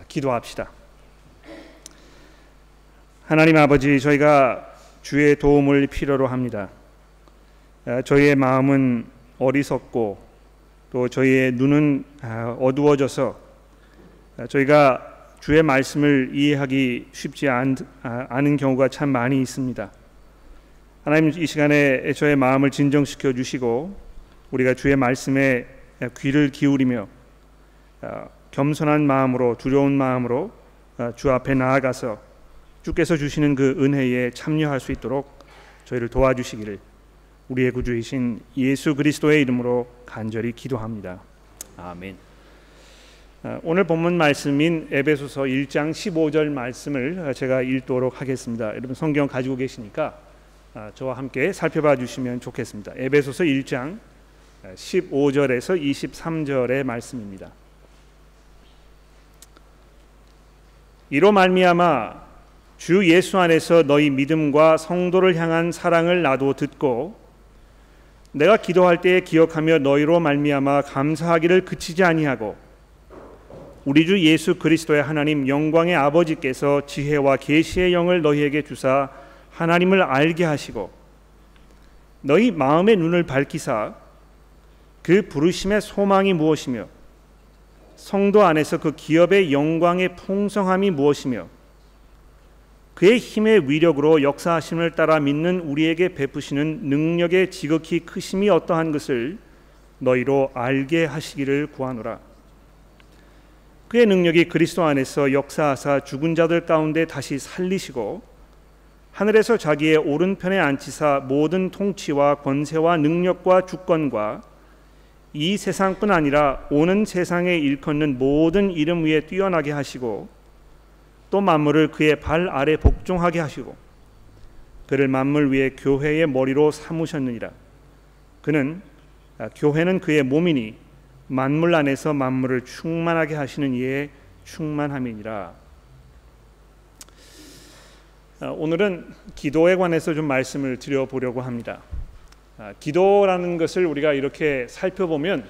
기도합시다. 하나님 아버지, 저희가 주의 도움을 필요로 합니다. 저희의 마음은 어리석고 또 저희의 눈은 어두워져서 저희가 주의 말씀을 이해하기 쉽지 않은 경우가 참 많이 있습니다. 하나님, 이 시간에 저의 마음을 진정시켜 주시고 우리가 주의 말씀에 귀를 기울이며 겸손한 마음으로, 두려운 마음으로 주 앞에 나아가서 주께서 주시는 그 은혜에 참여할 수 있도록 저희를 도와주시기를 우리의 구주이신 예수 그리스도의 이름으로 간절히 기도합니다. 아멘. 오늘 본문 말씀인 에베소서 1장 15절 말씀을 제가 읽도록 하겠습니다. 여러분 성경 가지고 계시니까 저와 함께 살펴봐 주시면 좋겠습니다. 에베소서 1장 15절에서 23절의 말씀입니다. 이로 말미암아 주 예수 안에서 너희 믿음과 성도를 향한 사랑을 나도 듣고 내가 기도할 때에 기억하며 너희로 말미암아 감사하기를 그치지 아니하고 우리 주 예수 그리스도의 하나님 영광의 아버지께서 지혜와 계시의 영을 너희에게 주사 하나님을 알게 하시고 너희 마음의 눈을 밝히사 그 부르심의 소망이 무엇이며 성도 안에서 그 기업의 영광의 풍성함이 무엇이며 그의 힘의 위력으로 역사하심을 따라 믿는 우리에게 베푸시는 능력의 지극히 크심이 어떠한 것을 너희로 알게 하시기를 구하노라. 그의 능력이 그리스도 안에서 역사하사 죽은 자들 가운데 다시 살리시고 하늘에서 자기의 오른편에 앉히사 모든 통치와 권세와 능력과 주권과 이 세상뿐 아니라 오는 세상에 일컫는 모든 이름 위에 뛰어나게 하시고 또 만물을 그의 발 아래 복종하게 하시고 그를 만물 위에 교회의 머리로 삼으셨느니라. 교회는 그의 몸이니 만물 안에서 만물을 충만하게 하시는 이의 충만함이니라. 오늘은 기도에 관해서 좀 말씀을 드려보려고 합니다. 기도라는 것을 우리가 이렇게 살펴보면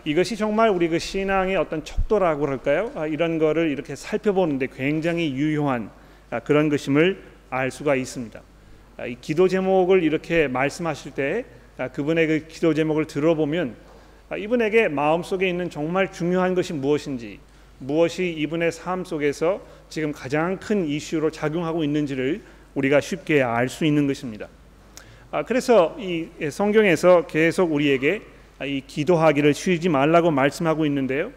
이것이 정말 우리 그 신앙의 어떤 척도라고 할까요? 이런 거를 이렇게 살펴보는데 굉장히 유효한 그런 것임을 알 수가 있습니다. 이 기도 제목을 이렇게 말씀하실 때 그분의 그 기도 제목을 들어보면 이분에게 마음속에 있는 정말 중요한 것이 무엇인지, 무엇이 이분의 삶 속에서 지금 가장 큰 이슈로 작용하고 있는지를 우리가 쉽게 알 수 있는 것입니다. 그래서 이 성경에서 계속 우리에게 이 기도하기를 쉬지 말라고 말씀하고 있는데요.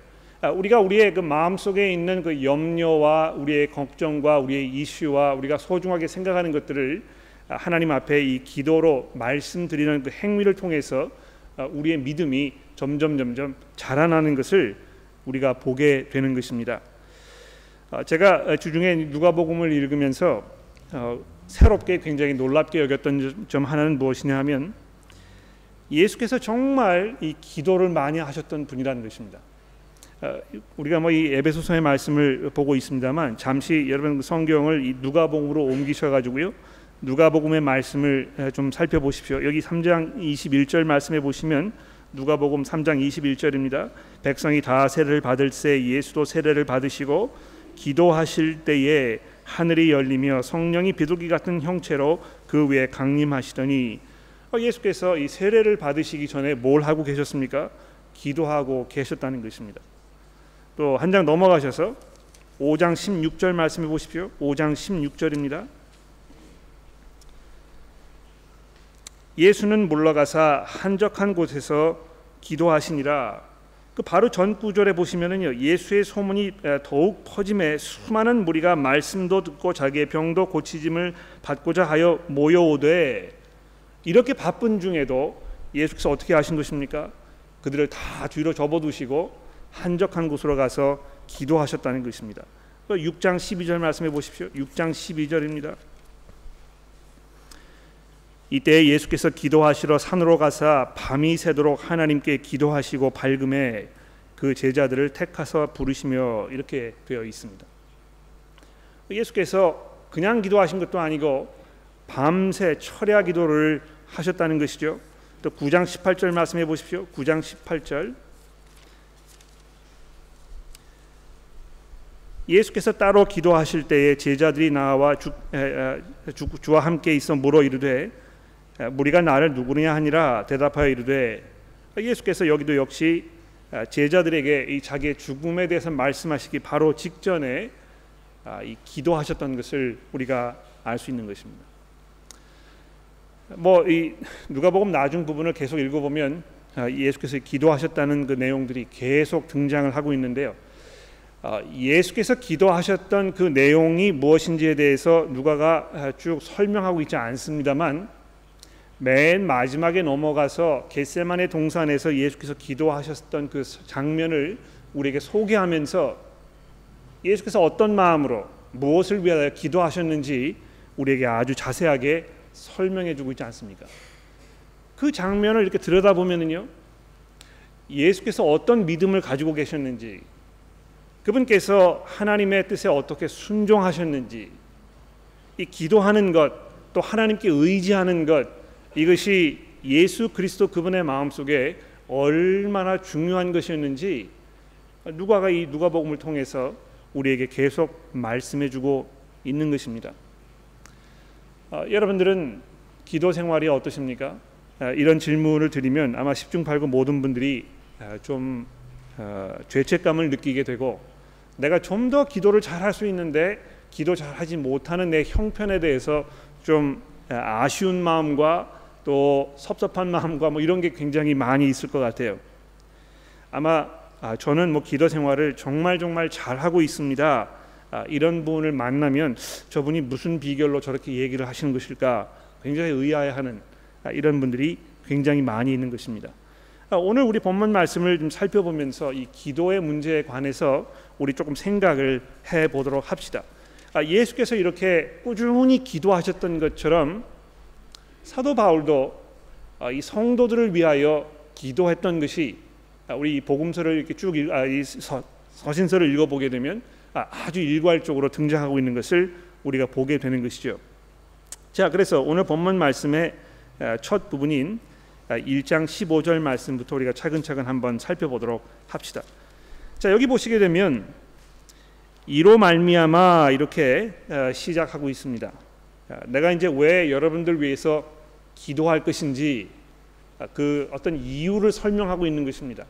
우리가 우리의 그 마음 속에 있는 그 염려와 우리의 걱정과 우리의 이슈와 우리가 소중하게 생각하는 것들을 하나님 앞에 이 기도로 말씀드리는 그 행위를 통해서 우리의 믿음이 점점 자라나는 것을 우리가 보게 되는 것입니다. 제가 주중에 누가복음을 읽으면서 새롭게 굉장히 놀랍게 여겼던 점 하나는 무엇이냐 하면 예수께서 정말 이 기도를 많이 하셨던 분이라는 것입니다. 우리가 이 에베소서의 말씀을 보고 있습니다만 잠시 여러분 성경을 이 누가복음으로 옮기셔가지고요, 누가복음의 말씀을 좀 살펴보십시오. 여기 3장 21절 말씀해 보시면 누가복음 3장 21절입니다. 백성이 다 세례를 받을새 예수도 세례를 받으시고 기도하실 때에 하늘이 열리며 성령이 비둘기 같은 형체로 그 위에 강림하시더니 예수께서 이 세례를 받으시기 전에 뭘 하고 계셨습니까? 기도하고 계셨다는 것입니다. 또 한 장 넘어가셔서 5장 16절 말씀해 보십시오. 5장 16절입니다. 예수는 물러가사 한적한 곳에서 기도하시니라. 그 바로 전 구절에 보시면은요, 예수의 소문이 더욱 퍼짐에 수많은 무리가 말씀도 듣고 자기의 병도 고치짐을 받고자 하여 모여오되, 이렇게 바쁜 중에도 예수께서 어떻게 하신 것입니까? 그들을 다 뒤로 접어두시고 한적한 곳으로 가서 기도하셨다는 것입니다. 6장 12절 말씀해 보십시오. 6장 12절입니다. 이때 예수께서 기도하시러 산으로 가사 밤이 새도록 하나님께 기도하시고 밝음에 그 제자들을 택하사 부르시며 이렇게 되어 있습니다. 예수께서 그냥 기도하신 것도 아니고 밤새 철야 기도를 하셨다는 것이죠. 또 9장 18절 말씀해 보십시오. 9장 18절 예수께서 따로 기도하실 때에 제자들이 나와 주와 함께 있어 물어 이르되 무리가 나를 누구냐 하니라 대답하여 이르되 예수께서 여기도 역시 제자들에게 이 자기의 죽음에 대해서 말씀하시기 바로 직전에 이 기도하셨던 것을 우리가 알 수 있는 것입니다. 이 누가복음 나중 부분을 계속 읽어보면 예수께서 기도하셨다는 그 내용들이 계속 등장을 하고 있는데요. 예수께서 기도하셨던 그 내용이 무엇인지에 대해서 누가가 쭉 설명하고 있지 않습니다만 맨 마지막에 넘어가서 겟세마네 동산에서 예수께서 기도하셨던 그 장면을 우리에게 소개하면서 예수께서 어떤 마음으로 무엇을 위하여 기도하셨는지 우리에게 아주 자세하게 설명해 주고 있지 않습니까? 그 장면을 이렇게 들여다보면요, 예수께서 어떤 믿음을 가지고 계셨는지, 그분께서 하나님의 뜻에 어떻게 순종하셨는지, 이 기도하는 것, 또 하나님께 의지하는 것, 이것이 예수 그리스도 그분의 마음속에 얼마나 중요한 것이었는지 누가가 이 누가복음을 통해서 우리에게 계속 말씀해주고 있는 것입니다. 여러분들은 기도 생활이 어떠십니까? 이런 질문을 드리면 아마 10중 8구 모든 분들이 좀 죄책감을 느끼게 되고, 내가 좀 더 기도를 잘할 수 있는데 기도 잘하지 못하는 내 형편에 대해서 좀 아쉬운 마음과 또 섭섭한 마음과 이런 게 굉장히 많이 있을 것 같아요. 아마 저는 기도 생활을 정말 잘하고 있습니다, 이런 분을 만나면 저분이 무슨 비결로 저렇게 얘기를 하시는 것일까 굉장히 의아해하는 이런 분들이 굉장히 많이 있는 것입니다. 오늘 우리 본문 말씀을 좀 살펴보면서 이 기도의 문제에 관해서 우리 조금 생각을 해보도록 합시다. 예수께서 이렇게 꾸준히 기도하셨던 것처럼 사도 바울도 이 성도들을 위하여 기도했던 것이 우리 복음서를 이렇게 쭉 서신서를 읽어보게 되면 아주 일괄적으로 등장하고 있는 것을 우리가 보게 되는 것이죠. 자, 그래서 오늘 본문 말씀의 첫 부분인 1장 15절 말씀부터 우리가 차근차근 한번 살펴보도록 합시다. 자, 여기 보시게 되면 이로 말미암아 이렇게 시작하고 있습니다. 내가 이제 왜 여러분들 위해서 기도할 것인지 그 어떤 이유를 설명하고 있는 것입니다.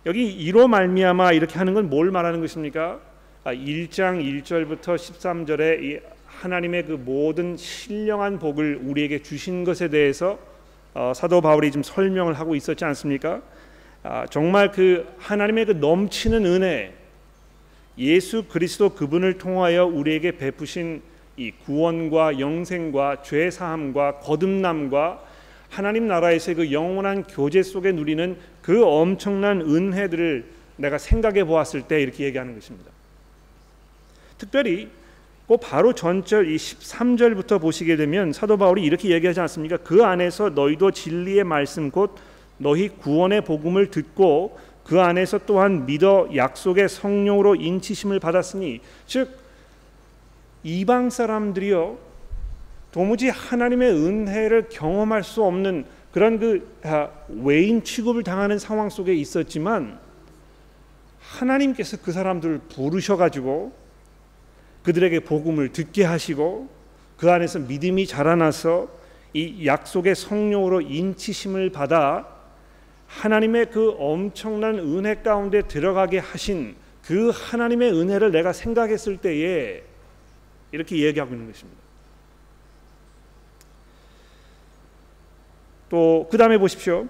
여기 이로 말미암아 이렇게 하는 건 뭘 말하는 것입니까? 1장 1절부터 13절에 이 하나님의 그 모든 신령한 복을 우리에게 주신 것에 대해서 사도 바울이 지금 설명을 하고 있었지 않습니까? 정말 그 하나님의 그 넘치는 은혜, 예수 그리스도 그분을 통하여 우리에게 베푸신 이 구원과 영생과 죄 사함과 거듭남과 하나님 나라에서의 그 영원한 교제 속에 누리는 그 엄청난 은혜들을 내가 생각해 보았을 때 이렇게 얘기하는 것입니다. 특별히 그 바로 전절 이 13절부터 보시게 되면 사도 바울이 이렇게 얘기하지 않습니까? 그 안에서 너희도 진리의 말씀 곧 너희 구원의 복음을 듣고 그 안에서 또한 믿어 약속의 성령으로 인치심을 받았으니, 즉 이방 사람들이요 도무지 하나님의 은혜를 경험할 수 없는 그런 그 외인 취급을 당하는 상황 속에 있었지만 하나님께서 그 사람들을 부르셔가지고 그들에게 복음을 듣게 하시고 그 안에서 믿음이 자라나서 이 약속의 성령으로 인치심을 받아 하나님의 그 엄청난 은혜 가운데 들어가게 하신 그 하나님의 은혜를 내가 생각했을 때에 이렇게 얘기하고 있는 것입니다. 또 그 다음에 보십시오.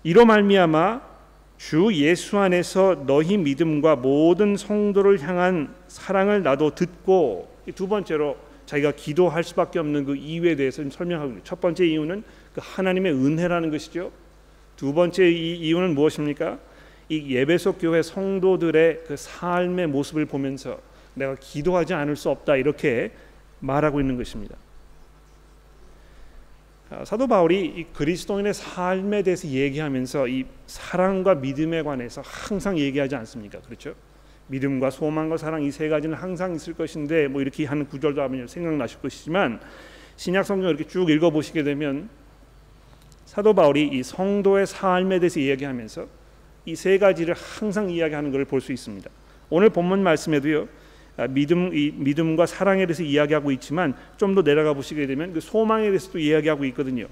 이로 말미암아 주 예수 안에서 너희 믿음과 모든 성도를 향한 사랑을 나도 듣고, 두 번째로 자기가 기도할 수밖에 없는 그 이유에 대해서 설명하고 있습니다. 첫 번째 이유는 그 하나님의 은혜라는 것이죠. 두 번째 이유는 무엇입니까? 이 예배소 교회 성도들의 그 삶의 모습을 보면서 내가 기도하지 않을 수 없다 이렇게 말하고 있는 것입니다. 사도 바울이 이 그리스도인의 삶에 대해서 얘기하면서 이 사랑과 믿음에 관해서 항상 얘기하지 않습니까? 그렇죠? 믿음과 소망과 사랑 이 세 가지는 항상 있을 것인데 이렇게 하는 구절도 하면 생각나실 것이지만 신약 성경을 이렇게 쭉 읽어보시게 되면 사도 바울이 이 성도의 삶에 대해서 이야기하면서 이 세 가지를 항상 이야기하는 것을 볼 수 있습니다. 오늘 본문 말씀에도요, 믿음과 사랑에 대해서 이야기하고 있지만 좀 더 내려가 보시게 되면 그 소망에 대해서도 이야기하고 있거든요.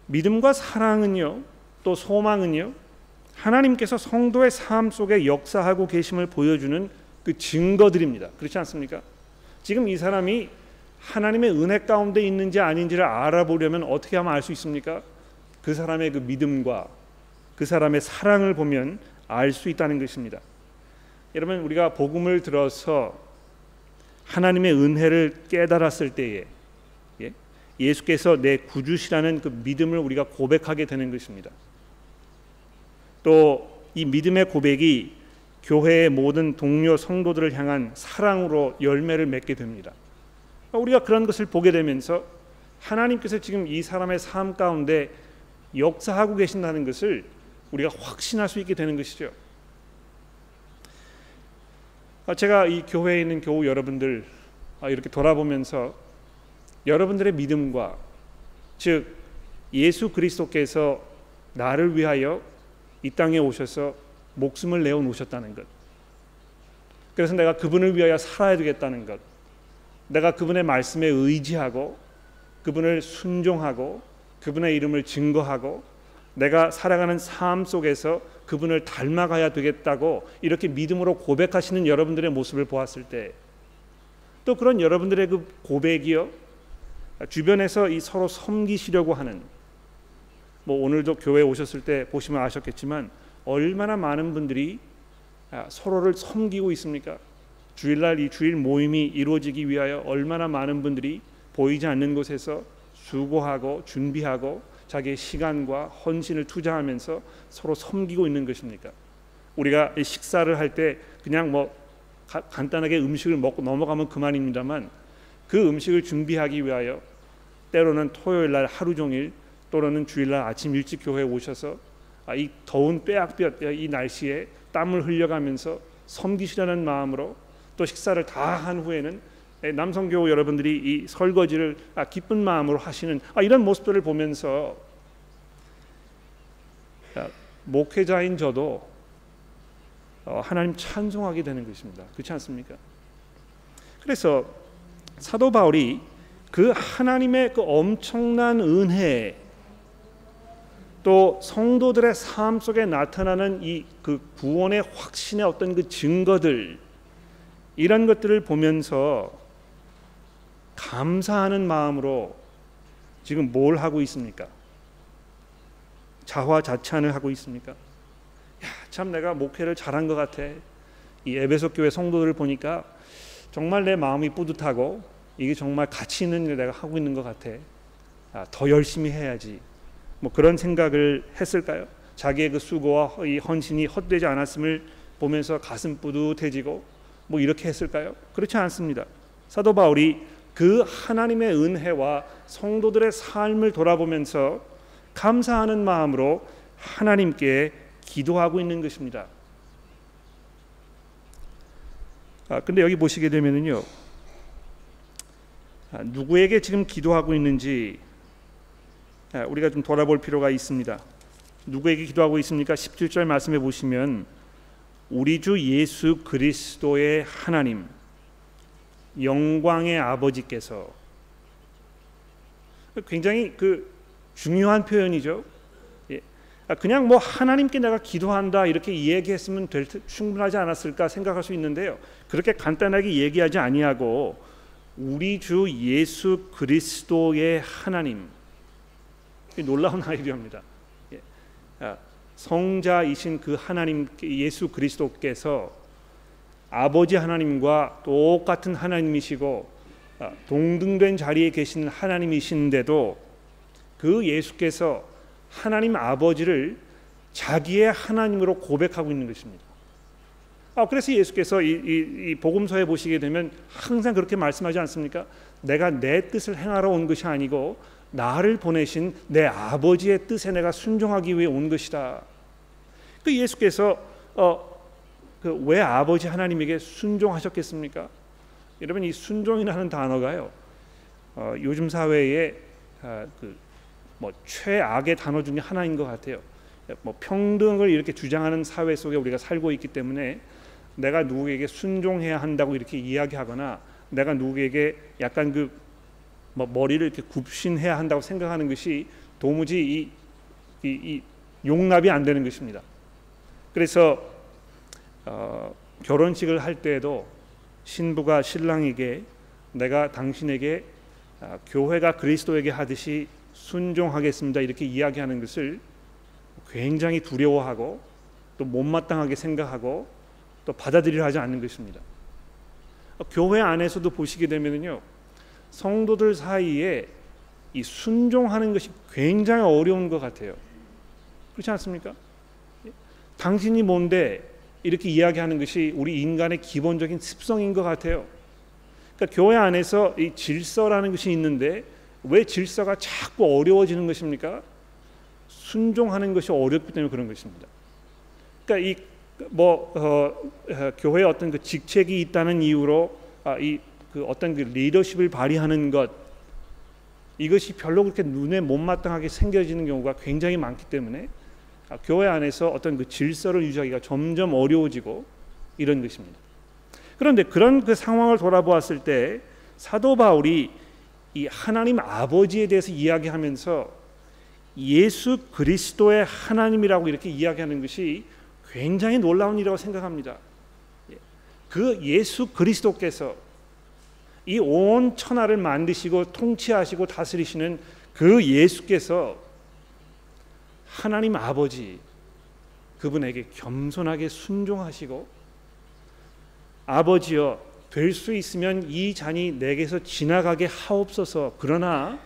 믿음과 사랑은요, 또 소망은요, 하나님께서 성도의 삶 속에 역사하고 계심을 보여주는 그 증거들입니다. 그렇지 않습니까? 지금 이 사람이 하나님의 은혜 가운데 있는지 아닌지를 알아보려면 어떻게 하면 알 수 있습니까? 그 사람의 그 믿음과 그 사람의 사랑을 보면 알 수 있다는 것입니다. 여러분, 우리가 복음을 들어서 하나님의 은혜를 깨달았을 때에 예수께서 내 구주시라는 그 믿음을 우리가 고백하게 되는 것입니다. 또 이 믿음의 고백이 교회의 모든 동료 성도들을 향한 사랑으로 열매를 맺게 됩니다. 우리가 그런 것을 보게 되면서 하나님께서 지금 이 사람의 삶 가운데 역사하고 계신다는 것을 우리가 확신할 수 있게 되는 것이죠. 제가 이 교회에 있는 교우 여러분들 이렇게 돌아보면서 여러분들의 믿음과, 즉 예수 그리스도께서 나를 위하여 이 땅에 오셔서 목숨을 내어 놓으셨다는 것, 그래서 내가 그분을 위하여 살아야 되겠다는 것, 내가 그분의 말씀에 의지하고 그분을 순종하고 그분의 이름을 증거하고 내가 살아가는 삶 속에서 그분을 닮아가야 되겠다고 이렇게 믿음으로 고백하시는 여러분들의 모습을 보았을 때, 또 그런 여러분들의 그 고백이요, 주변에서 이 서로 섬기시려고 하는, 오늘도 교회에 오셨을 때 보시면 아셨겠지만 얼마나 많은 분들이 서로를 섬기고 있습니까? 주일날 이 주일 모임이 이루어지기 위하여 얼마나 많은 분들이 보이지 않는 곳에서 수고하고 준비하고 자기의 시간과 헌신을 투자하면서 서로 섬기고 있는 것입니까? 우리가 식사를 할 때 그냥 간단하게 음식을 먹고 넘어가면 그만입니다만, 그 음식을 준비하기 위하여 때로는 토요일날 하루 종일, 또는 주일날 아침 일찍 교회에 오셔서 이 더운 빼앗볕 이 날씨에 땀을 흘려가면서 섬기시려는 마음으로 또 식사를 다 한 후에는 남성교우 여러분들이 이 설거지를 기쁜 마음으로 하시는 이런 모습들을 보면서 목회자인 저도 하나님 찬송하게 되는 것입니다. 그렇지 않습니까? 그래서 사도 바울이 그 하나님의 그 엄청난 은혜, 또 성도들의 삶 속에 나타나는 이 그 구원의 확신의 어떤 그 증거들, 이런 것들을 보면서 감사하는 마음으로 지금 뭘 하고 있습니까? 자화자찬을 하고 있습니까? 참 내가 목회를 잘한 것 같아. 이 에베소 교회 성도들을 보니까 정말 내 마음이 뿌듯하고 이게 정말 가치 있는 일을 내가 하고 있는 것 같아. 더 열심히 해야지. 그런 생각을 했을까요? 자기의 그 수고와 이 헌신이 헛되지 않았음을 보면서 가슴 뿌듯해지고 이렇게 했을까요? 그렇지 않습니다. 사도 바울이 그 하나님의 은혜와 성도들의 삶을 돌아보면서 감사하는 마음으로 하나님께 기도하고 있는 것입니다. 근데 여기 보시게 되면은요, 누구에게 지금 기도하고 있는지 우리가 좀 돌아볼 필요가 있습니다. 누구에게 기도하고 있습니까? 17절 말씀해 보시면 우리 주 예수 그리스도의 하나님, 영광의 아버지께서, 굉장히 그 중요한 표현이죠. 그냥 하나님께 내가 기도한다 이렇게 얘기했으면 충분하지 않았을까 생각할 수 있는데요, 그렇게 간단하게 얘기하지 아니하고 우리 주 예수 그리스도의 하나님, 놀라운 아이디어입니다. 성자이신 그 하나님 예수 그리스도께서 아버지 하나님과 똑같은 하나님이시고 동등된 자리에 계신 하나님이신데도 그 예수께서 하나님 아버지를 자기의 하나님으로 고백하고 있는 것입니다. 그래서 예수께서 이 복음서에 보시게 되면 항상 그렇게 말씀하지 않습니까? 내가 내 뜻을 행하러 온 것이 아니고 나를 보내신 내 아버지의 뜻에 내가 순종하기 위해 온 것이다. 그 예수께서 왜 아버지 하나님에게 순종하셨겠습니까? 여러분, 이 순종이라는 단어가요, 요즘 사회에 최악의 단어 중에 하나인 것 같아요. 뭐 평등을 이렇게 주장하는 사회 속에 우리가 살고 있기 때문에 내가 누구에게 순종해야 한다고 이렇게 이야기하거나 내가 누구에게 약간 그 뭐 머리를 이렇게 굽신해야 한다고 생각하는 것이 도무지 이 용납이 안 되는 것입니다. 그래서 결혼식을 할 때에도 신부가 신랑에게 내가 당신에게 교회가 그리스도에게 하듯이 순종하겠습니다 이렇게 이야기하는 것을 굉장히 두려워하고 또 못마땅하게 생각하고 또 받아들이려 하지 않는 것입니다. 교회 안에서도 보시게 되면요, 성도들 사이에 이 순종하는 것이 굉장히 어려운 것 같아요. 그렇지 않습니까? 당신이 뭔데 이렇게 이야기하는 것이 우리 인간의 기본적인 습성인 것 같아요. 그러니까 교회 안에서 이 질서라는 것이 있는데 왜 질서가 자꾸 어려워지는 것입니까? 순종하는 것이 어렵기 때문에 그런 것입니다. 그러니까 교회에 어떤 그 직책이 있다는 이유로 그 어떤 그 리더십을 발휘하는 것, 이것이 별로 그렇게 눈에 못마땅하게 생겨지는 경우가 굉장히 많기 때문에 교회 안에서 어떤 그 질서를 유지하기가 점점 어려워지고 이런 것입니다. 그런데 그런 그 상황을 돌아보았을 때 사도 바울이 이 하나님 아버지에 대해서 이야기하면서 예수 그리스도의 하나님이라고 이렇게 이야기하는 것이 굉장히 놀라운 일이라고 생각합니다. 그 예수 그리스도께서 이 온 천하를 만드시고 통치하시고 다스리시는 그 예수께서 하나님 아버지 그분에게 겸손하게 순종하시고 아버지여 될 수 있으면 이 잔이 내게서 지나가게 하옵소서 그러나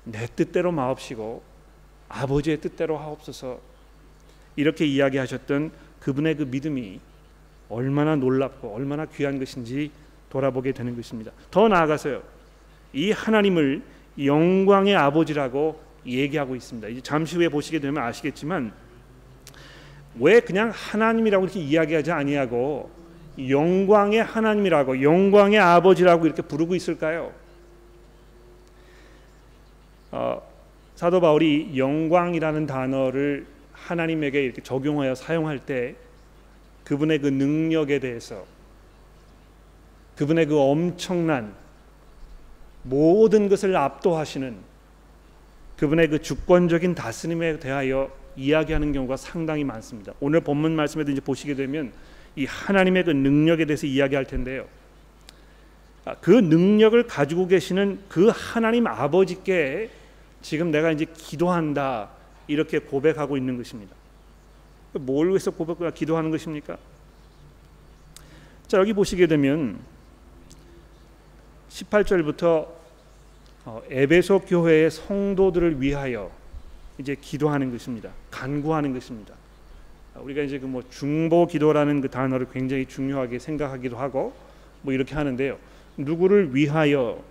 내 뜻대로 마옵시고 아버지의 뜻대로 하옵소서 이렇게 이야기하셨던 그분의 그 믿음이 얼마나 놀랍고 얼마나 귀한 것인지 돌아보게 되는 것입니다. 더 나아가서요, 이 하나님을 영광의 아버지라고 얘기하고 있습니다. 이제 잠시 후에 보시게 되면 아시겠지만 왜 그냥 하나님이라고 이렇게 이야기하지 아니하고 영광의 하나님이라고 영광의 아버지라고 이렇게 부르고 있을까요? 사도 바울이 영광이라는 단어를 하나님에게 이렇게 적용하여 사용할 때 그분의 그 능력에 대해서 그분의 그 엄청난 모든 것을 압도하시는 그분의 그 주권적인 다스림에 대하여 이야기하는 경우가 상당히 많습니다. 오늘 본문 말씀에도 이제 보시게 되면 이 하나님의 그 능력에 대해서 이야기할 텐데요. 그 능력을 가지고 계시는 그 하나님 아버지께 지금 내가 이제 기도한다 이렇게 고백하고 있는 것입니다. 뭘 위해서 고백과 기도하는 것입니까? 자, 여기 보시게 되면 18절부터 에베소 교회의 성도들을 위하여 이제 기도하는 것입니다. 간구하는 것입니다. 우리가 이제 그 뭐 중보 기도라는 그 단어를 굉장히 중요하게 생각하기도 하고 뭐 이렇게 하는데요. 누구를 위하여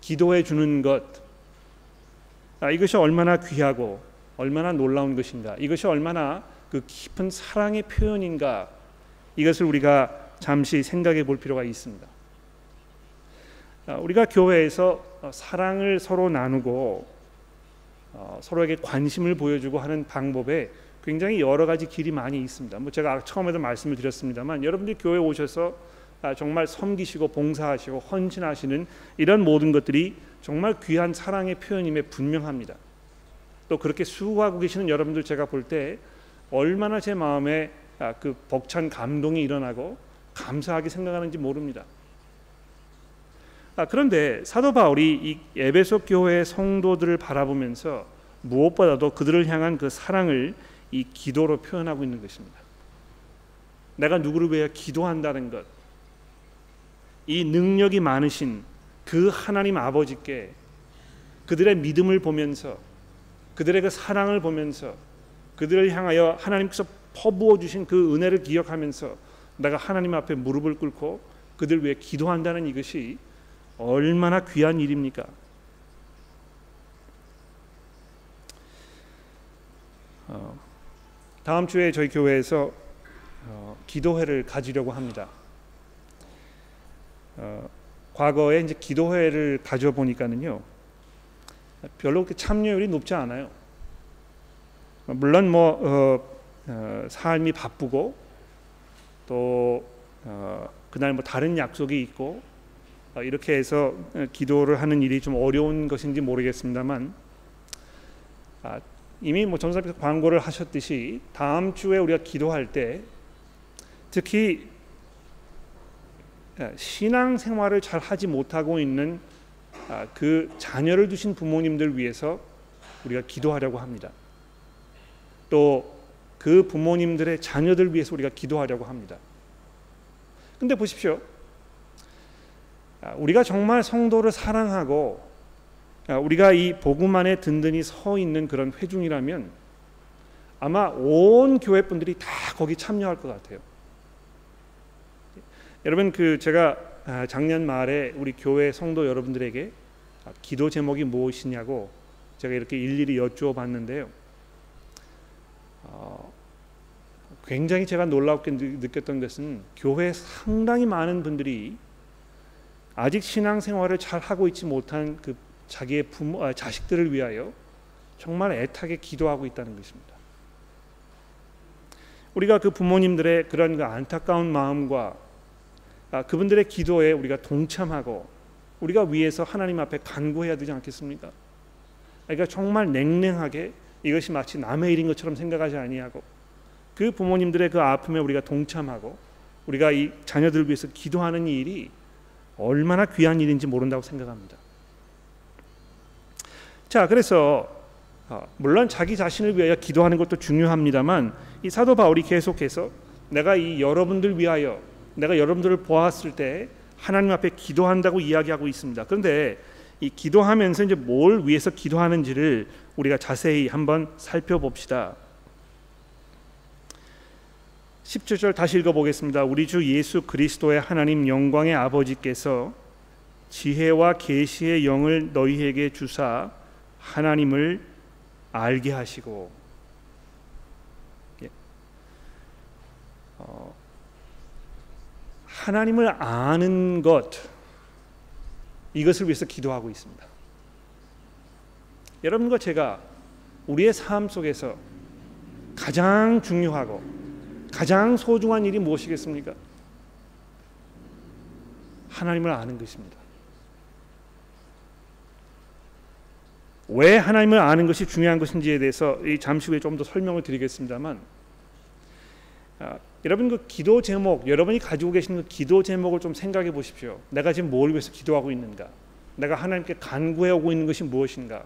기도해 주는 것, 이것이 얼마나 귀하고 얼마나 놀라운 것인가, 이것이 얼마나 그 깊은 사랑의 표현인가, 이것을 우리가 잠시 생각해 볼 필요가 있습니다. 우리가 교회에서 사랑을 서로 나누고 서로에게 관심을 보여주고 하는 방법에 굉장히 여러 가지 길이 많이 있습니다. 뭐 제가 처음에도 말씀을 드렸습니다만 여러분들이 교회에 오셔서 정말 섬기시고 봉사하시고 헌신하시는 이런 모든 것들이 정말 귀한 사랑의 표현임에 분명합니다. 또 그렇게 수고하고 계시는 여러분들 제가 볼 때 얼마나 제 마음에 그 벅찬 감동이 일어나고 감사하게 생각하는지 모릅니다. 그런데 사도 바울이 이 에베소 교회의 성도들을 바라보면서 무엇보다도 그들을 향한 그 사랑을 이 기도로 표현하고 있는 것입니다. 내가 누구를 위해 기도한다는 것, 이 능력이 많으신 그 하나님 아버지께 그들의 믿음을 보면서 그들의 그 사랑을 보면서 그들을 향하여 하나님께서 퍼부어 주신 그 은혜를 기억하면서 내가 하나님 앞에 무릎을 꿇고 그들 위해 기도한다는 이것이 얼마나 귀한 일입니까? 다음 주에 저희 교회에서 기도회를 가지려고 합니다. 과거에 이제 기도회를 가져보니까는요 별로 그렇게 참여율이 높지 않아요. 물론 삶이 바쁘고 또 그날 다른 약속이 있고 이렇게 해서 기도를 하는 일이 좀 어려운 것인지 모르겠습니다만 이미 전사님께서 광고를 하셨듯이 다음 주에 우리가 기도할 때 특히 신앙생활을 잘 하지 못하고 있는 그 자녀를 두신 부모님들 위해서 우리가 기도하려고 합니다. 또 그 부모님들의 자녀들 위해서 우리가 기도하려고 합니다. 근데 보십시오. 우리가 정말 성도를 사랑하고 우리가 이 복음 안에 든든히 서 있는 그런 회중이라면 아마 온 교회 분들이 다 거기 참여할 것 같아요. 여러분 제가 작년 말에 우리 교회 성도 여러분들에게 기도 제목이 무엇이냐고 제가 이렇게 일일이 여쭈어 봤는데요. 굉장히 제가 놀랍게 느꼈던 것은 교회에 상당히 많은 분들이 아직 신앙생활을 잘 하고 있지 못한 그 자기의 자식들을 위하여 정말 애타게 기도하고 있다는 것입니다. 우리가 그 부모님들의 그런 그 안타까운 마음과 그분들의 기도에 우리가 동참하고 우리가 위해서 하나님 앞에 간구해야 되지 않겠습니까? 그러니까 정말 냉랭하게 이것이 마치 남의 일인 것처럼 생각하지 아니하고 그 부모님들의 그 아픔에 우리가 동참하고 우리가 이 자녀들 위해서 기도하는 이 일이 얼마나 귀한 일인지 모른다고 생각합니다. 자, 그래서 물론 자기 자신을 위하여 기도하는 것도 중요합니다만 이 사도 바울이 계속해서 내가 이 여러분들 위하여 내가 여러분들을 보았을 때 하나님 앞에 기도한다고 이야기하고 있습니다. 그런데 이 기도하면서 이제 뭘 위해서 기도하는지를 우리가 자세히 한번 살펴봅시다. 17절 다시 읽어보겠습니다. 우리 주 예수 그리스도의 하나님 영광의 아버지께서 지혜와 계시의 영을 너희에게 주사 하나님을 알게 하시고 하나님을 아는 것 이것을 위해서 기도하고 있습니다. 여러분과 제가 우리의 삶 속에서 가장 중요하고 가장 소중한 일이 무엇이겠습니까? 하나님을 아는 것입니다. 왜 하나님을 아는 것이 중요한 것인지에 대해서 잠시 후에 좀 더 설명을 드리겠습니다만 여러분 그 기도 제목 여러분이 가지고 계시는 그 기도 제목을 좀 생각해 보십시오. 내가 지금 뭘 위해서 기도하고 있는가? 내가 하나님께 간구해 오고 있는 것이 무엇인가?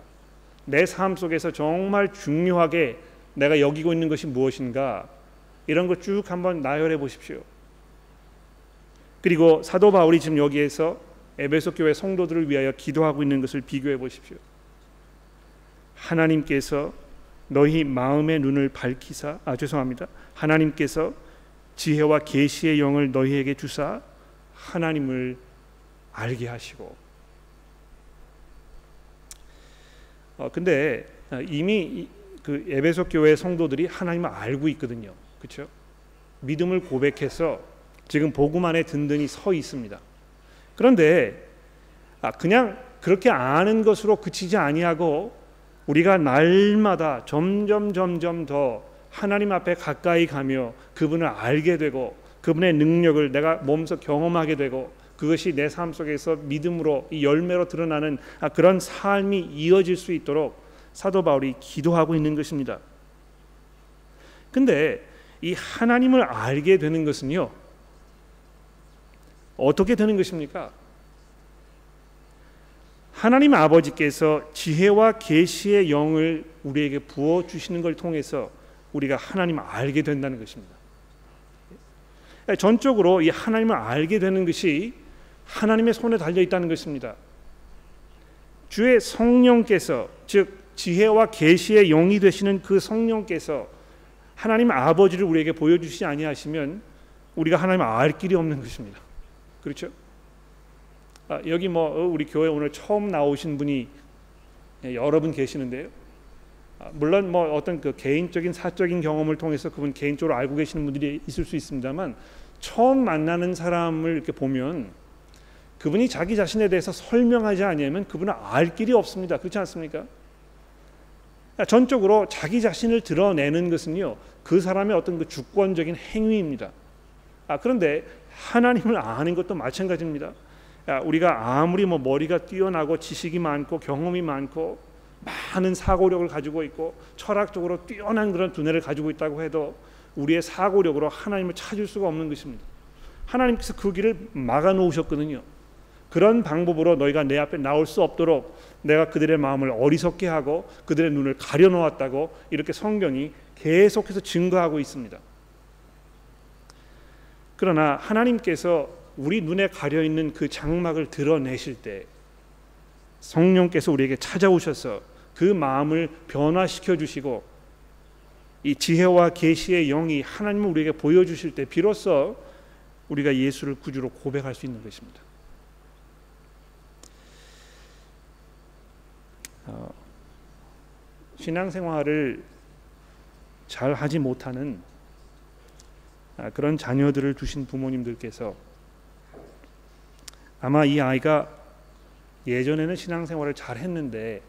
내 삶 속에서 정말 중요하게 내가 여기고 있는 것이 무엇인가? 이런 것 쭉 한번 나열해 보십시오. 그리고 사도 바울이 지금 여기에서 에베소 교회 성도들을 위하여 기도하고 있는 것을 비교해 보십시오. 하나님께서 너희 마음의 눈을 밝히사 하나님께서 지혜와 계시의 영을 너희에게 주사 하나님을 알게 하시고 근데 이미 그 에베소 교회 성도들이 하나님을 알고 있거든요. 그렇죠? 믿음을 고백해서 지금 복음 안에 든든히 서 있습니다. 그런데 그냥 그렇게 아는 것으로 그치지 아니하고 우리가 날마다 점점 더 하나님 앞에 가까이 가며 그분을 알게 되고 그분의 능력을 내가 몸소 경험하게 되고 그것이 내 삶 속에서 믿음으로 이 열매로 드러나는 그런 삶이 이어질 수 있도록 사도 바울이 기도하고 있는 것입니다. 근데 이 하나님을 알게 되는 것은요 어떻게 되는 것입니까? 하나님 아버지께서 지혜와 계시의 영을 우리에게 부어 주시는 걸 통해서 우리가 하나님을 알게 된다는 것입니다. 전적으로 이 하나님을 알게 되는 것이 하나님의 손에 달려 있다는 것입니다. 주의 성령께서 즉 지혜와 계시의 영이 되시는 그 성령께서 하나님 아버지를 우리에게 보여주시지 아니하시면 우리가 하나님을 알 길이 없는 것입니다. 그렇죠? 여기 우리 교회 오늘 처음 나오신 분이 여러 분 계시는데요. 물론 어떤 그 개인적인 사적인 경험을 통해서 그분 개인적으로 알고 계시는 분들이 있을 수 있습니다만 처음 만나는 사람을 이렇게 보면 그분이 자기 자신에 대해서 설명하지 않으면 그분은 알 길이 없습니다. 그렇지 않습니까? 전적으로 자기 자신을 드러내는 것은요, 그 사람의 어떤 그 주권적인 행위입니다. 그런데 하나님을 아는 것도 마찬가지입니다. 우리가 아무리 머리가 뛰어나고 지식이 많고 경험이 많고 많은 사고력을 가지고 있고 철학적으로 뛰어난 그런 두뇌를 가지고 있다고 해도 우리의 사고력으로 하나님을 찾을 수가 없는 것입니다. 하나님께서 그 길을 막아 놓으셨거든요. 그런 방법으로 너희가 내 앞에 나올 수 없도록 내가 그들의 마음을 어리석게 하고 그들의 눈을 가려 놓았다고 이렇게 성경이 계속해서 증거하고 있습니다. 그러나 하나님께서 우리 눈에 가려 있는 그 장막을 드러내실 때 성령께서 우리에게 찾아오셔서 그 마음을 변화시켜 주시고 이 지혜와 계시의 영이 하나님을 우리에게 보여주실 때 비로소 우리가 예수를 구주로 고백할 수 있는 것입니다. 신앙생활을 잘 하지 못하는 그런 자녀들을 두신 부모님들께서 아마 이 아이가 예전에는 신앙생활을 잘 했는데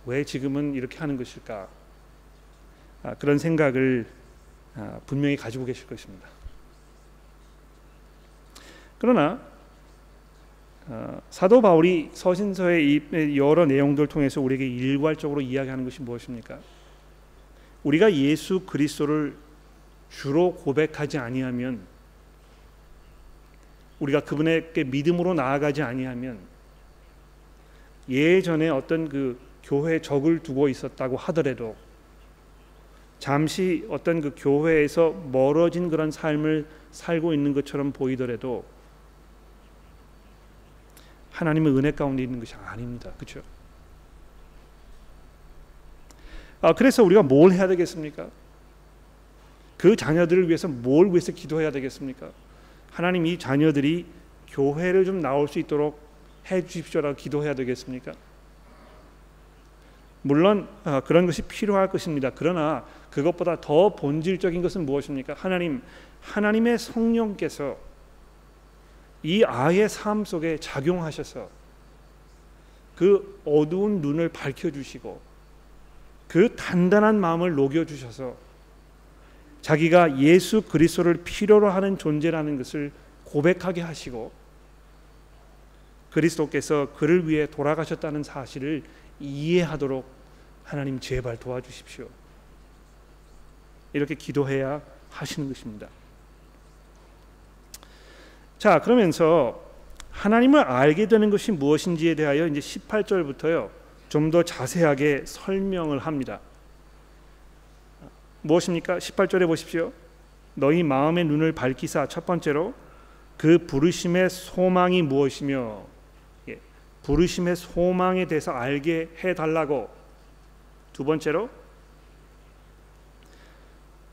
왜 지금은 이렇게 하는 것일까? 그런 생각을 분명히 가지고 계실 것입니다. 그러나 사도 바울이 서신서의 이 여러 내용들을 통해서 우리에게 일괄적으로 이야기하는 것이 무엇입니까? 우리가 예수 그리스도를 주로 고백하지 아니하면, 우리가 그분에게 믿음으로 나아가지 아니하면 예전에 어떤 그 교회 적을 두고 있었다고 하더라도 잠시 어떤 그 교회에서 멀어진 그런 삶을 살고 있는 것처럼 보이더라도 하나님의 은혜 가운데 있는 것이 아닙니다. 그렇죠? 그래서 우리가 뭘 해야 되겠습니까? 그 자녀들을 위해서 뭘 위해서 기도해야 되겠습니까? 하나님, 이 자녀들이 교회를 좀 나올 수 있도록 해 주십시오라고 기도해야 되겠습니까? 물론 그런 것이 필요할 것입니다. 그러나 그것보다 더 본질적인 것은 무엇입니까? 하나님의 성령께서 이 아이의 삶 속에 작용하셔서 그 어두운 눈을 밝혀주시고 그 단단한 마음을 녹여주셔서 자기가 예수 그리스도를 필요로 하는 존재라는 것을 고백하게 하시고 그리스도께서 그를 위해 돌아가셨다는 사실을 이해하도록 하나님 제발 도와주십시오. 이렇게 기도해야 하시는 것입니다. 자, 그러면서 하나님을 알게 되는 것이 무엇인지에 대하여 이제 18절부터요 좀 더 자세하게 설명을 합니다. 무엇입니까? 18절에 보십시오. 너희 마음의 눈을 밝히사, 첫 번째로 그 부르심의 소망이 무엇이며, 부르심의 소망에 대해서 알게 해달라고. 두 번째로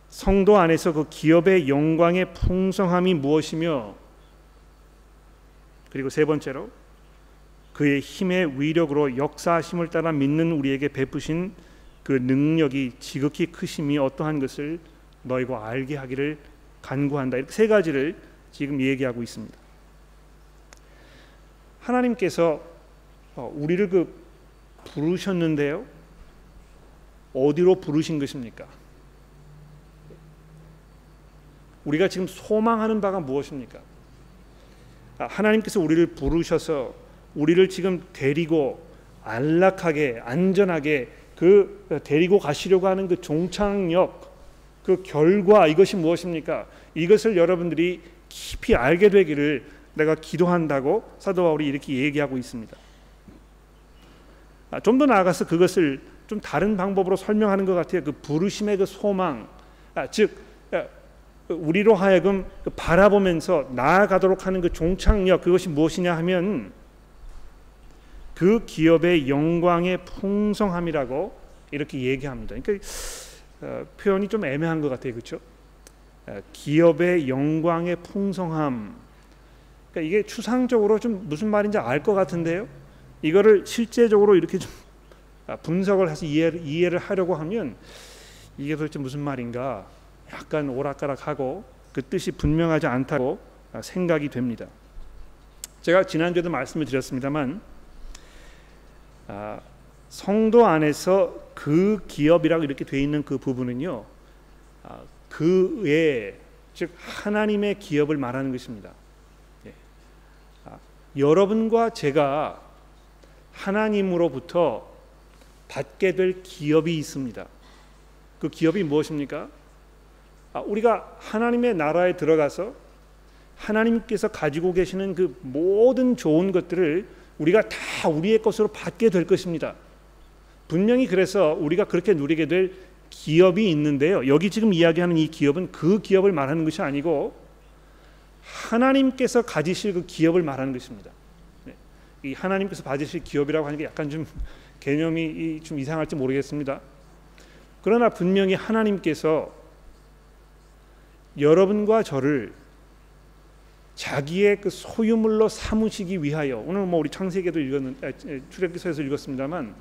성도 안에서 그 기업의 영광의 풍성함이 무엇이며, 그리고 세 번째로 그의 힘의 위력으로 역사하심을 따라 믿는 우리에게 베푸신 그 능력이 지극히 크심이 어떠한 것을 너희가 알게 하기를 간구한다. 이렇게 세 가지를 지금 얘기하고 있습니다. 하나님께서 우리를 부르셨는데요, 어디로 부르신 것입니까? 우리가 지금 소망하는 바가 무엇입니까? 하나님께서 우리를 부르셔서 우리를 지금 데리고 안락하게 안전하게 데리고 가시려고 하는 그 종착역, 그 결과, 이것이 무엇입니까? 이것을 여러분들이 깊이 알게 되기를 내가 기도한다고 사도 바울이 이렇게 얘기하고 있습니다. 좀 더 나아가서 그것을 좀 다른 방법으로 설명하는 것 같아요. 그 부르심의 그 소망, 즉 우리로 하여금 바라보면서 나아가도록 하는 그 종착역, 그것이 무엇이냐 하면 그 기업의 영광의 풍성함이라고 이렇게 얘기합니다. 그러니까 표현이 좀 애매한 것 같아요, 그렇죠? 기업의 영광의 풍성함. 그러니까 이게 추상적으로 좀 무슨 말인지 알 것 같은데요. 이거를 실제적으로 이렇게 좀 분석을 해서 이해를 하려고 하면 이게 도대체 무슨 말인가? 약간 오락가락하고 그 뜻이 분명하지 않다고 생각이 됩니다. 제가 지난주에도 말씀을 드렸습니다만 성도 안에서 그 기업이라고 이렇게 돼 있는 그 부분은요, 그의 즉 하나님의 기업을 말하는 것입니다. 여러분과 제가 하나님으로부터 받게 될 기업이 있습니다. 그 기업이 무엇입니까? 우리가 하나님의 나라에 들어가서 하나님께서 가지고 계시는 그 모든 좋은 것들을 우리가 다 우리의 것으로 받게 될 것입니다. 분명히 그래서 우리가 그렇게 누리게 될 기업이 있는데요. 여기 지금 이야기하는 이 기업은 그 기업을 말하는 것이 아니고 하나님께서 가지실 그 기업을 말하는 것입니다. 이 하나님께서 받으실 기업이라고 하는 게 약간 좀 개념이 좀 이상할지 모르겠습니다. 그러나 분명히 하나님께서 여러분과 저를 자기의 그 소유물로 삼으시기 위하여, 오늘 뭐 우리 창세기에도 출애굽기서에서 읽었습니다만,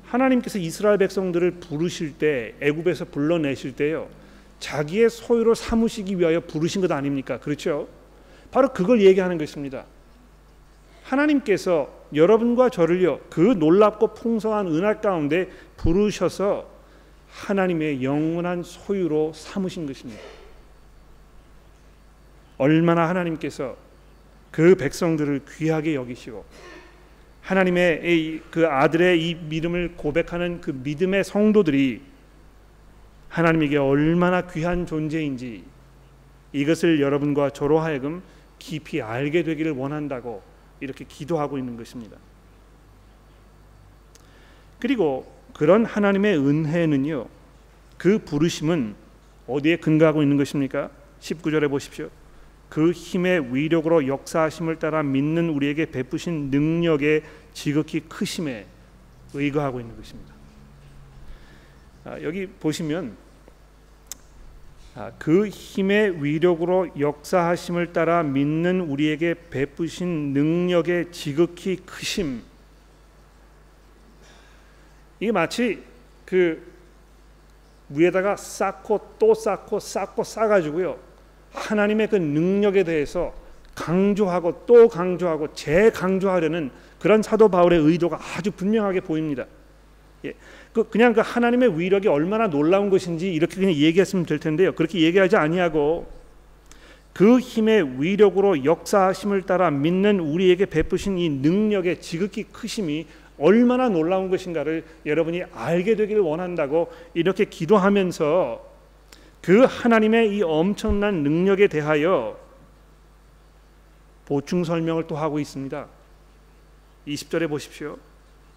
하나님께서 이스라엘 백성들을 부르실 때, 애굽에서 불러내실 때요, 자기의 소유로 삼으시기 위하여 부르신 것 아닙니까? 그렇죠? 바로 그걸 얘기하는 것입니다. 하나님께서 여러분과 저를요, 그 놀랍고 풍성한 은혜 가운데 부르셔서 하나님의 영원한 소유로 삼으신 것입니다. 얼마나 하나님께서 그 백성들을 귀하게 여기시고 하나님의 그 아들의 이 믿음을 고백하는 그 믿음의 성도들이 하나님에게 얼마나 귀한 존재인지, 이것을 여러분과 저로 하여금 깊이 알게 되기를 원한다고 이렇게 기도하고 있는 것입니다. 그리고 그런 하나님의 은혜는요, 그 부르심은 어디에 근거하고 있는 것입니까? 19절에 보십시오. 그 힘의 위력으로 역사하심을 따라 믿는 우리에게 베푸신 능력의 지극히 크심에 의거하고 있는 것입니다. 여기 보시면 그 힘의 위력으로 역사하심을 따라 믿는 우리에게 베푸신 능력의 지극히 크심, 이게 마치 그 위에다가 쌓고 또 쌓고 쌓고 쌓아가지고요, 하나님의 그 능력에 대해서 강조하고 또 강조하고 재강조하려는 그런 사도 바울의 의도가 아주 분명하게 보입니다. 그냥 그 하나님의 위력이 얼마나 놀라운 것인지 이렇게 그냥 얘기했으면 될 텐데요, 그렇게 얘기하지 아니하고 그 힘의 위력으로 역사하심을 따라 믿는 우리에게 베푸신 이 능력의 지극히 크심이 얼마나 놀라운 것인가를 여러분이 알게 되기를 원한다고 이렇게 기도하면서 그 하나님의 이 엄청난 능력에 대하여 보충 설명을 또 하고 있습니다. 20절에 보십시오.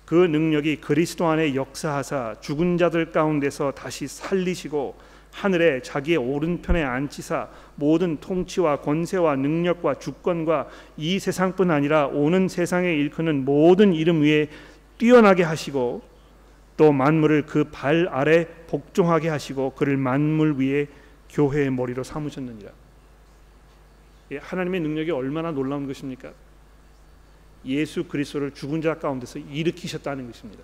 그 능력이 그리스도 안에 역사하사 죽은 자들 가운데서 다시 살리시고 하늘에 자기의 오른편에 앉히사 모든 통치와 권세와 능력과 주권과 이 세상뿐 아니라 오는 세상에 일컫는 모든 이름 위에 뛰어나게 하시고 또 만물을 그 발 아래 복종하게 하시고 그를 만물 위에 교회의 머리로 삼으셨느니라. 하나님의 능력이 얼마나 놀라운 것입니까? 예수 그리스도를 죽은 자 가운데서 일으키셨다는 것입니다.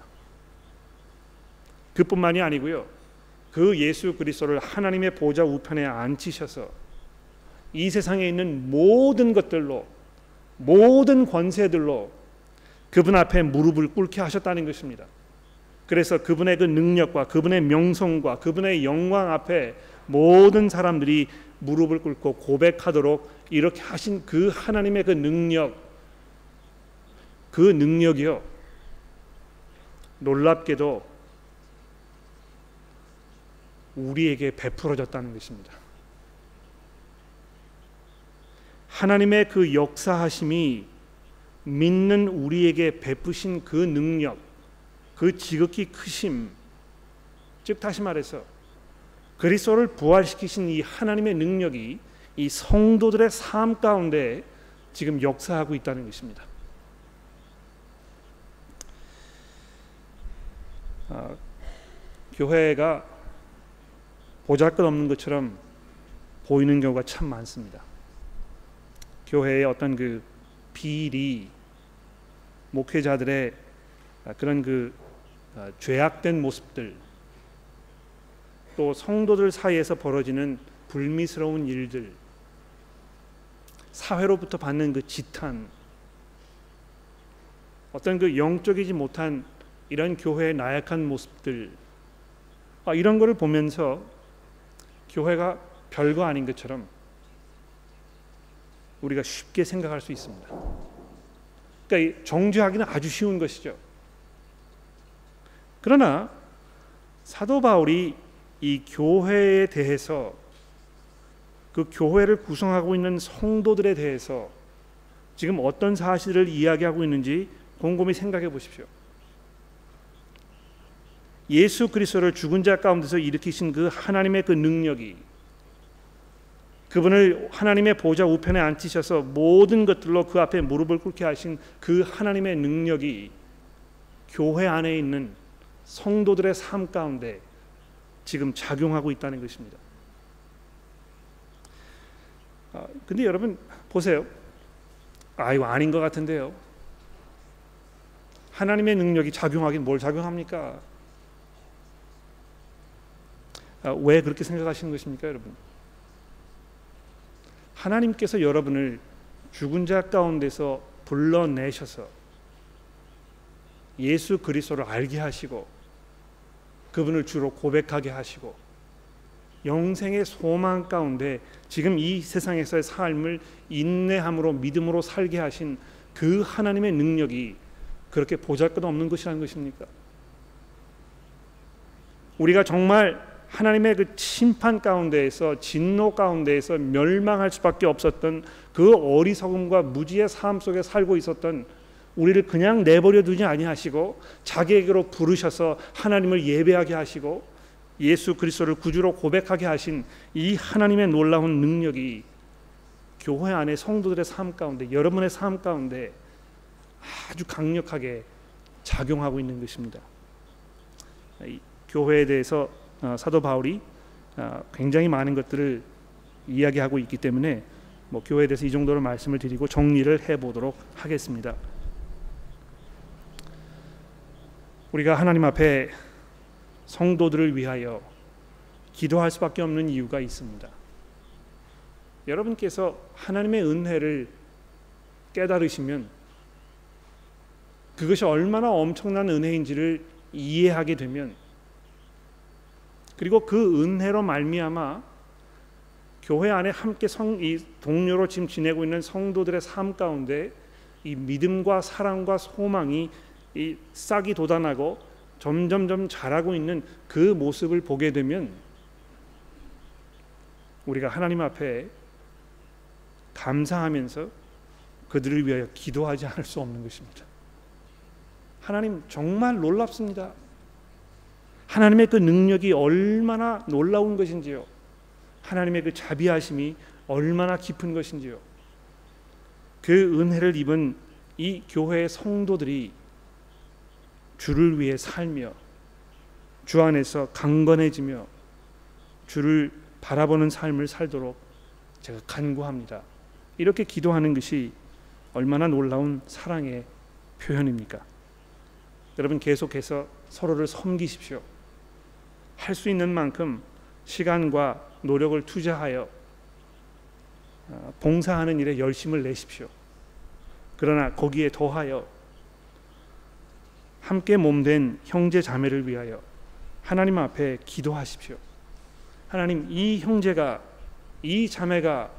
그뿐만이 아니고요, 그 예수 그리스도를 하나님의 보좌 우편에 앉히셔서 이 세상에 있는 모든 것들로, 모든 권세들로 그분 앞에 무릎을 꿇게 하셨다는 것입니다. 그래서 그분의 그 능력과 그분의 명성과 그분의 영광 앞에 모든 사람들이 무릎을 꿇고 고백하도록 이렇게 하신 그 하나님의 그 능력, 그 능력이요, 놀랍게도 우리에게 베풀어졌다는 것입니다. 하나님의 그 역사하심이 믿는 우리에게 베푸신 그 능력, 그 지극히 크심, 즉 다시 말해서 그리스도를 부활시키신 이 하나님의 능력이 이 성도들의 삶 가운데 지금 역사하고 있다는 것입니다. 교회가 보잘것없는 것처럼 보이는 경우가 참 많습니다. 교회의 어떤 그 비리, 목회자들의 그런 그 죄악된 모습들, 또 성도들 사이에서 벌어지는 불미스러운 일들, 사회로부터 받는 그 지탄, 어떤 그 영적이지 못한 이런 교회의 나약한 모습들, 이런 거를 보면서 교회가 별거 아닌 것처럼 우리가 쉽게 생각할 수 있습니다. 그러니까 정죄하기는 아주 쉬운 것이죠. 그러나 사도 바울이 이 교회에 대해서, 그 교회를 구성하고 있는 성도들에 대해서 지금 어떤 사실을 이야기하고 있는지 곰곰이 생각해 보십시오. 예수 그리스도를 죽은 자 가운데서 일으키신 그 하나님의 그 능력이, 그분을 하나님의 보좌 우편에 앉히셔서 모든 것들로 그 앞에 무릎을 꿇게 하신 그 하나님의 능력이 교회 안에 있는 성도들의 삶 가운데 지금 작용하고 있다는 것입니다. 근데 여러분 보세요. 이거 아닌 것 같은데요. 하나님의 능력이 작용하긴 뭘 작용합니까? 왜 그렇게 생각하시는 것입니까, 여러분? 하나님께서 여러분을 죽은 자 가운데서 불러내셔서 예수 그리스도를 알게 하시고 그분을 주로 고백하게 하시고 영생의 소망 가운데 지금 이 세상에서의 삶을 인내함으로 믿음으로 살게 하신 그 하나님의 능력이 그렇게 보잘것없는 것이라는 것입니까? 우리가 정말 하나님의 그 심판 가운데에서, 진노 가운데에서 멸망할 수밖에 없었던 그 어리석음과 무지의 삶 속에 살고 있었던 우리를 그냥 내버려 두지 아니하시고 자기에게로 부르셔서 하나님을 예배하게 하시고 예수 그리스도를 구주로 고백하게 하신 이 하나님의 놀라운 능력이 교회 안에 성도들의 삶 가운데, 여러분의 삶 가운데 아주 강력하게 작용하고 있는 것입니다. 이 교회에 대해서 사도 바울이 굉장히 많은 것들을 이야기하고 있기 때문에 교회에 대해서 이 정도로 말씀을 드리고 정리를 해보도록 하겠습니다. 우리가 하나님 앞에 성도들을 위하여 기도할 수밖에 없는 이유가 있습니다. 여러분께서 하나님의 은혜를 깨달으시면 그것이 얼마나 엄청난 은혜인지를 이해하게 되면, 그리고 그 은혜로 말미암아 교회 안에 함께 이 동료로 지금 지내고 있는 성도들의 삶 가운데 이 믿음과 사랑과 소망이 이 싹이 돋아나고 점점점 자라고 있는 그 모습을 보게 되면 우리가 하나님 앞에 감사하면서 그들을 위하여 기도하지 않을 수 없는 것입니다. 하나님 정말 놀랍습니다. 하나님의 그 능력이 얼마나 놀라운 것인지요. 하나님의 그 자비하심이 얼마나 깊은 것인지요. 그 은혜를 입은 이 교회의 성도들이 주를 위해 살며 주 안에서 강건해지며 주를 바라보는 삶을 살도록 제가 간구합니다. 이렇게 기도하는 것이 얼마나 놀라운 사랑의 표현입니까? 여러분 계속해서 서로를 섬기십시오. 할 수 있는 만큼 시간과 노력을 투자하여 봉사하는 일에 열심을 내십시오. 그러나 거기에 더하여 함께 몸된 형제 자매를 위하여 하나님 앞에 기도하십시오. 하나님, 이 형제가, 이 자매가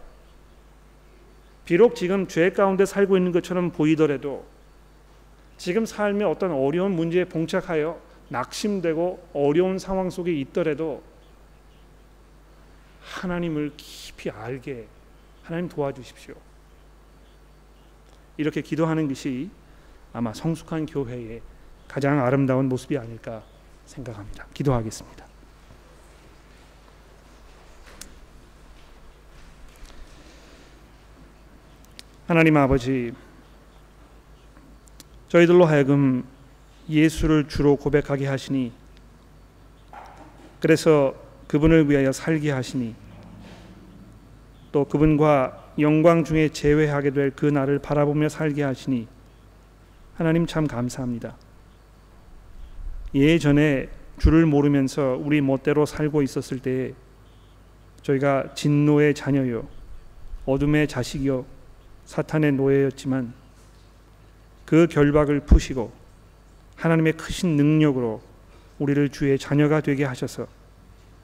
비록 지금 죄 가운데 살고 있는 것처럼 보이더라도 지금 삶의 어떤 어려운 문제에 봉착하여 낙심되고 어려운 상황 속에 있더라도 하나님을 깊이 알게 하나님 도와주십시오. 이렇게 기도하는 것이 아마 성숙한 교회의 가장 아름다운 모습이 아닐까 생각합니다. 기도하겠습니다. 하나님 아버지, 저희들로 하여금 예수를 주로 고백하게 하시니, 그래서 그분을 위하여 살게 하시니, 또 그분과 영광 중에 재회하게 될 그 날을 바라보며 살게 하시니 하나님 참 감사합니다. 예전에 주를 모르면서 우리 멋대로 살고 있었을 때에 저희가 진노의 자녀요, 어둠의 자식이요, 사탄의 노예였지만 그 결박을 푸시고 하나님의 크신 능력으로 우리를 주의 자녀가 되게 하셔서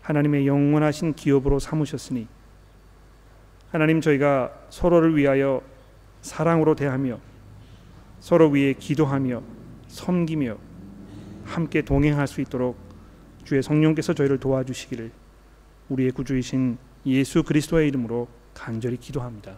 하나님의 영원하신 기업으로 삼으셨으니 하나님, 저희가 서로를 위하여 사랑으로 대하며 서로 위해 기도하며 섬기며 함께 동행할 수 있도록 주의 성령께서 저희를 도와주시기를 우리의 구주이신 예수 그리스도의 이름으로 간절히 기도합니다.